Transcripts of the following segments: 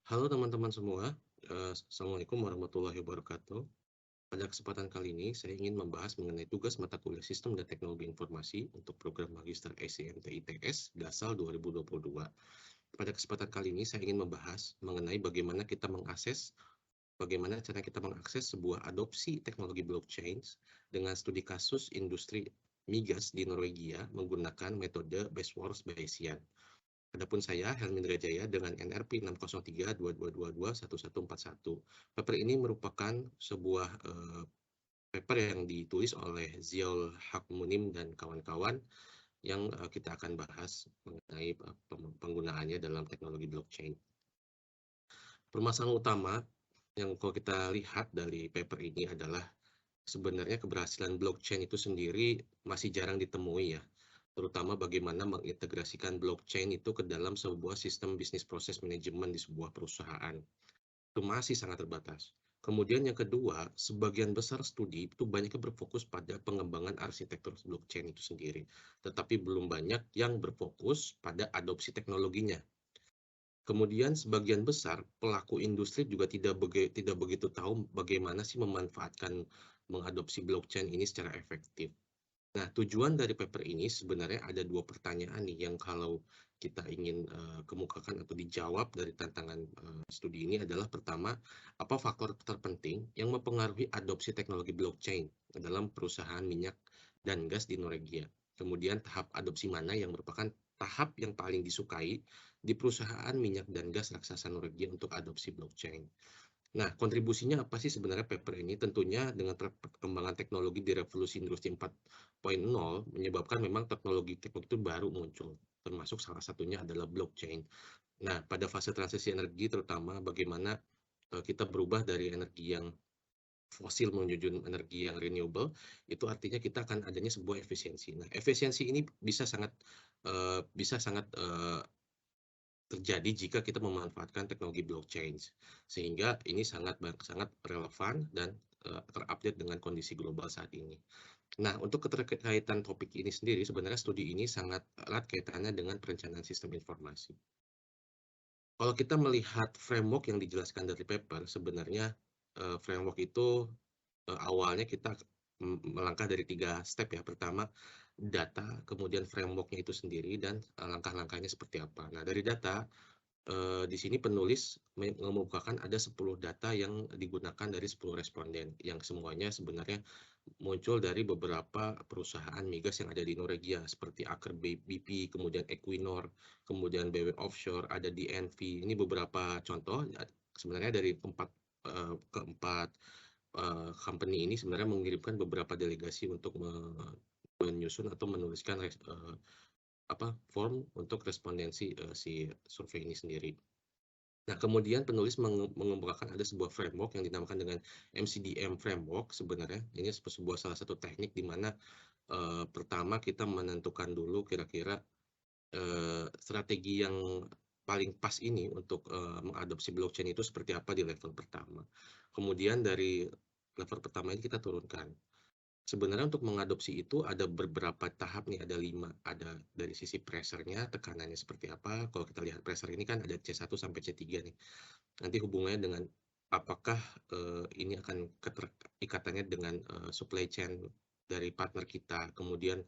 Halo teman-teman semua, Assalamualaikum warahmatullahi wabarakatuh. Pada kesempatan kali ini, saya ingin membahas mengenai tugas mata kuliah Sistem dan Teknologi Informasi untuk program Magister SCMT ITS DASAL 2022. Pada kesempatan kali ini, saya ingin membahas mengenai bagaimana cara kita mengakses sebuah adopsi teknologi blockchain dengan studi kasus industri migas di Norwegia menggunakan metode Bestwars Bayesian. Adapun saya, Helmi Indrajaya, dengan NRP 60322221141. Paper ini merupakan sebuah paper yang ditulis oleh Ziaul Hakmunim dan kawan-kawan yang kita akan bahas mengenai penggunaannya dalam teknologi blockchain. Permasalahan utama yang kalau kita lihat dari paper ini adalah sebenarnya keberhasilan blockchain itu sendiri masih jarang ditemui ya, terutama bagaimana mengintegrasikan blockchain itu ke dalam sebuah sistem bisnis proses manajemen di sebuah perusahaan. Itu masih sangat terbatas. Kemudian yang kedua, sebagian besar studi itu banyaknya berfokus pada pengembangan arsitektur blockchain itu sendiri, tetapi belum banyak yang berfokus pada adopsi teknologinya. Kemudian sebagian besar pelaku industri juga tidak begitu tahu bagaimana sih memanfaatkan mengadopsi blockchain ini secara efektif. Nah, tujuan dari paper ini sebenarnya ada dua pertanyaan nih yang kalau kita ingin kemukakan atau dijawab dari tantangan studi ini adalah pertama, apa faktor terpenting yang mempengaruhi adopsi teknologi blockchain dalam perusahaan minyak dan gas di Norwegia? Kemudian tahap adopsi mana yang merupakan tahap yang paling disukai di perusahaan minyak dan gas raksasa Norwegia untuk adopsi blockchain? Nah, kontribusinya apa sih sebenarnya paper ini? Tentunya dengan perkembangan teknologi di revolusi industri 4.0 menyebabkan memang teknologi-teknologi itu baru muncul, termasuk salah satunya adalah blockchain. Nah, pada fase transisi energi terutama bagaimana kita berubah dari energi yang fosil menuju energi yang renewable, itu artinya kita akan adanya sebuah efisiensi. Nah, efisiensi ini bisa sangat terjadi jika kita memanfaatkan teknologi blockchain, sehingga ini sangat sangat relevan dan terupdate dengan kondisi global saat ini. Nah, untuk keterkaitan topik ini sendiri, sebenarnya studi ini sangat erat kaitannya dengan perencanaan sistem informasi. Kalau kita melihat framework yang dijelaskan dari paper, sebenarnya framework itu awalnya kita melangkah dari 3 step ya. Pertama, data, kemudian framework-nya itu sendiri, dan langkah-langkahnya seperti apa. Nah, dari data, di sini penulis mengemukakan ada 10 data yang digunakan dari 10 responden, yang semuanya sebenarnya muncul dari beberapa perusahaan migas yang ada di Norwegia, seperti Aker BP, kemudian Equinor, kemudian BW Offshore, ada DNV. Ini beberapa contoh, sebenarnya dari keempat company ini sebenarnya mengirimkan beberapa delegasi untuk menyusun atau menuliskan form untuk respondensi si survei ini sendiri. Nah, kemudian penulis mengemukakan ada sebuah framework yang dinamakan dengan MCDM framework sebenarnya. Ini sebuah salah satu teknik di mana pertama kita menentukan dulu kira-kira strategi yang paling pas ini untuk mengadopsi blockchain itu seperti apa di level pertama. Kemudian dari level pertama ini kita turunkan. Sebenarnya untuk mengadopsi itu ada beberapa tahap nih, ada 5. Ada dari sisi pressure-nya, tekanannya seperti apa. Kalau kita lihat pressure ini kan ada C1 sampai C3 nih. Nanti hubungannya dengan apakah ini akan ikatannya dengan supply chain dari partner kita, kemudian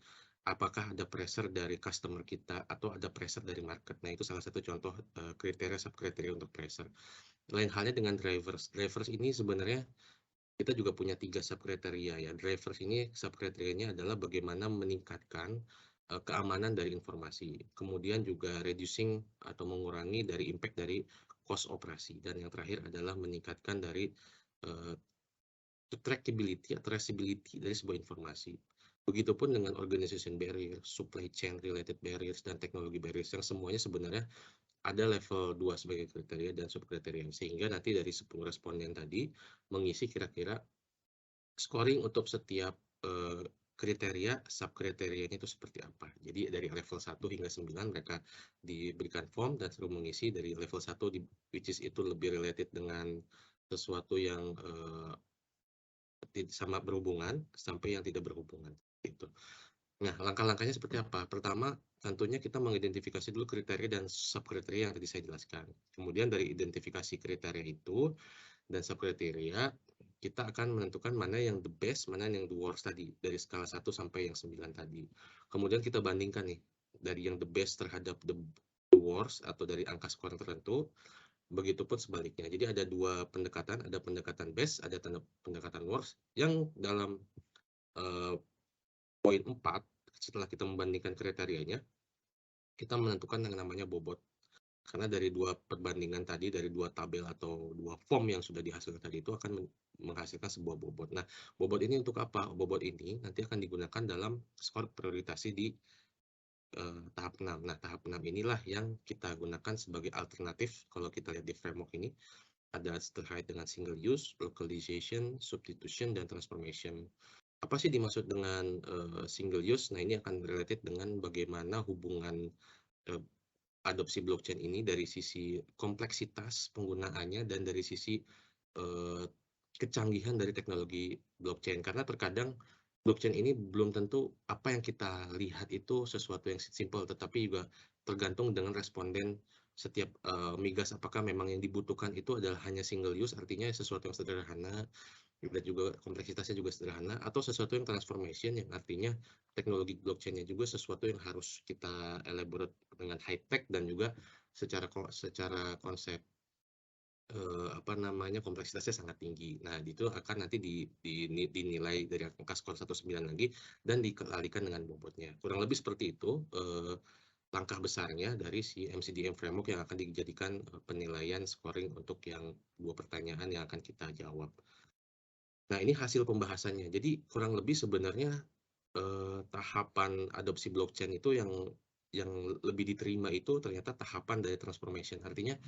apakah ada pressure dari customer kita atau ada pressure dari market. Nah, itu salah satu contoh kriteria subkriteria untuk pressure. Lain halnya dengan drivers. Drivers ini sebenarnya kita juga punya 3 subkriteria ya. Drivers ini subkriterianya adalah bagaimana meningkatkan keamanan dari informasi, kemudian juga reducing atau mengurangi dari impact dari cost operasi, dan yang terakhir adalah meningkatkan dari uh, trackability atau traceability dari sebuah informasi. Begitupun dengan organization barrier, supply chain related barriers, dan teknologi barriers yang semuanya sebenarnya ada level 2 sebagai kriteria dan subkriteria, sehingga nanti dari 10 responden tadi mengisi kira-kira scoring untuk setiap kriteria, subkriterianya itu seperti apa. Jadi dari level 1 hingga 9 mereka diberikan form dan suruh mengisi dari level 1 which is itu lebih related dengan sesuatu yang sama berhubungan sampai yang tidak berhubungan gitu. Nah, langkah-langkahnya seperti apa? Pertama, tentunya kita mengidentifikasi dulu kriteria dan subkriteria yang tadi saya jelaskan. Kemudian dari identifikasi kriteria itu dan subkriteria, kita akan menentukan mana yang the best, mana yang the worst tadi, dari skala 1 sampai yang 9 tadi. Kemudian kita bandingkan nih, dari yang the best terhadap the worst atau dari angka skor tertentu, begitupun sebaliknya. Jadi ada dua pendekatan, ada pendekatan best, ada pendekatan worst, yang dalam eh, poin 4 setelah kita membandingkan kriterianya, kita menentukan yang namanya bobot. Karena dari dua perbandingan tadi, dari dua tabel atau dua form yang sudah dihasilkan tadi itu akan menghasilkan sebuah bobot. Nah, bobot ini untuk apa? Bobot ini nanti akan digunakan dalam skor prioritasi di tahap 6. Nah, tahap 6 inilah yang kita gunakan sebagai alternatif kalau kita lihat di framework ini. Ada terkait dengan single use, localization, substitution, dan transformation. Apa sih dimaksud dengan single use? Nah, ini akan related dengan bagaimana hubungan uh, adopsi blockchain ini dari sisi kompleksitas penggunaannya dan dari sisi uh, kecanggihan dari teknologi blockchain. Karena terkadang blockchain ini belum tentu apa yang kita lihat itu sesuatu yang simple, tetapi juga tergantung dengan responden setiap migas, apakah memang yang dibutuhkan itu adalah hanya single use, artinya sesuatu yang sederhana, dan juga kompleksitasnya juga sederhana, atau sesuatu yang transformation yang artinya teknologi blockchain-nya juga sesuatu yang harus kita elaborate dengan high tech dan juga secara konsep apa namanya kompleksitasnya sangat tinggi. Nah, itu akan nanti dinilai dari angka skor 19 lagi dan dikalikan dengan bobotnya. Kurang lebih seperti itu langkah besarnya dari si MCDM framework yang akan dijadikan penilaian scoring untuk yang dua pertanyaan yang akan kita jawab. Nah, ini hasil pembahasannya. Jadi kurang lebih sebenarnya tahapan adopsi blockchain itu yang lebih diterima itu ternyata tahapan dari transformation. Artinya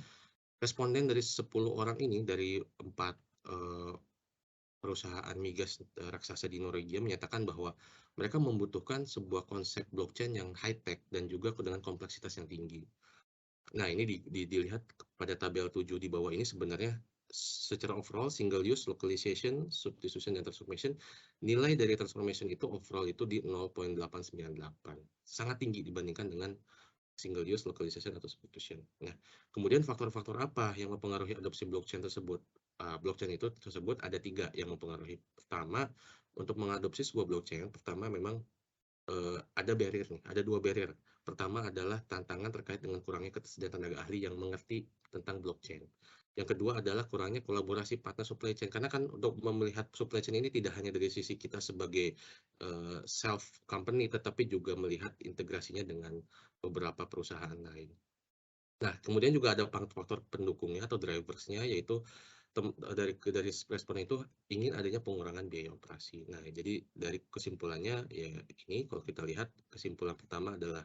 responden dari 10 orang ini dari 4 perusahaan migas raksasa di Norwegia menyatakan bahwa mereka membutuhkan sebuah konsep blockchain yang high tech dan juga dengan kompleksitas yang tinggi. Nah, ini dilihat pada tabel 7 di bawah ini sebenarnya secara overall single use, localization, substitution, dan transformation, nilai dari transformation itu overall itu di 0,898. Sangat tinggi dibandingkan dengan single use, localization, atau substitution. Nah, kemudian faktor-faktor apa yang mempengaruhi adopsi blockchain tersebut? Blockchain itu tersebut ada 3 yang mempengaruhi. Pertama, untuk mengadopsi sebuah blockchain, pertama memang ada barrier nih, ada 2 barrier. Pertama adalah tantangan terkait dengan kurangnya ketersediaan tenaga ahli yang mengerti tentang blockchain. Yang kedua adalah kurangnya kolaborasi partner supply chain. Karena kan untuk melihat supply chain ini tidak hanya dari sisi kita sebagai self company, tetapi juga melihat integrasinya dengan beberapa perusahaan lain. Nah, kemudian juga ada faktor pendukungnya atau driversnya, yaitu dari respon itu ingin adanya pengurangan biaya operasi. Nah, jadi dari kesimpulannya ya ini kalau kita lihat kesimpulan pertama adalah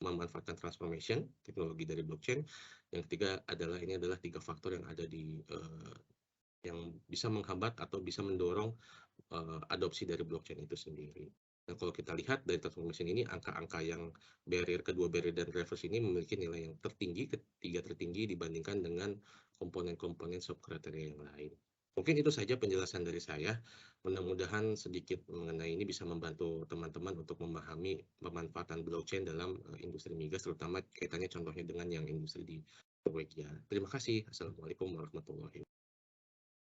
memanfaatkan transformation teknologi dari blockchain. Yang ketiga adalah ini adalah 3 faktor yang ada yang bisa menghambat atau bisa mendorong adopsi dari blockchain itu sendiri. Nah, kalau kita lihat dari transformation ini, angka-angka yang kedua barrier dan drivers ini memiliki nilai yang tertinggi, ketiga tertinggi dibandingkan dengan komponen-komponen subkriteria yang lain. Mungkin itu saja penjelasan dari saya. Mudah-mudahan sedikit mengenai ini bisa membantu teman-teman untuk memahami pemanfaatan blockchain dalam industri migas, terutama kaitannya contohnya dengan yang industri di Norwegia. Terima kasih. Assalamualaikum warahmatullahi wabarakatuh.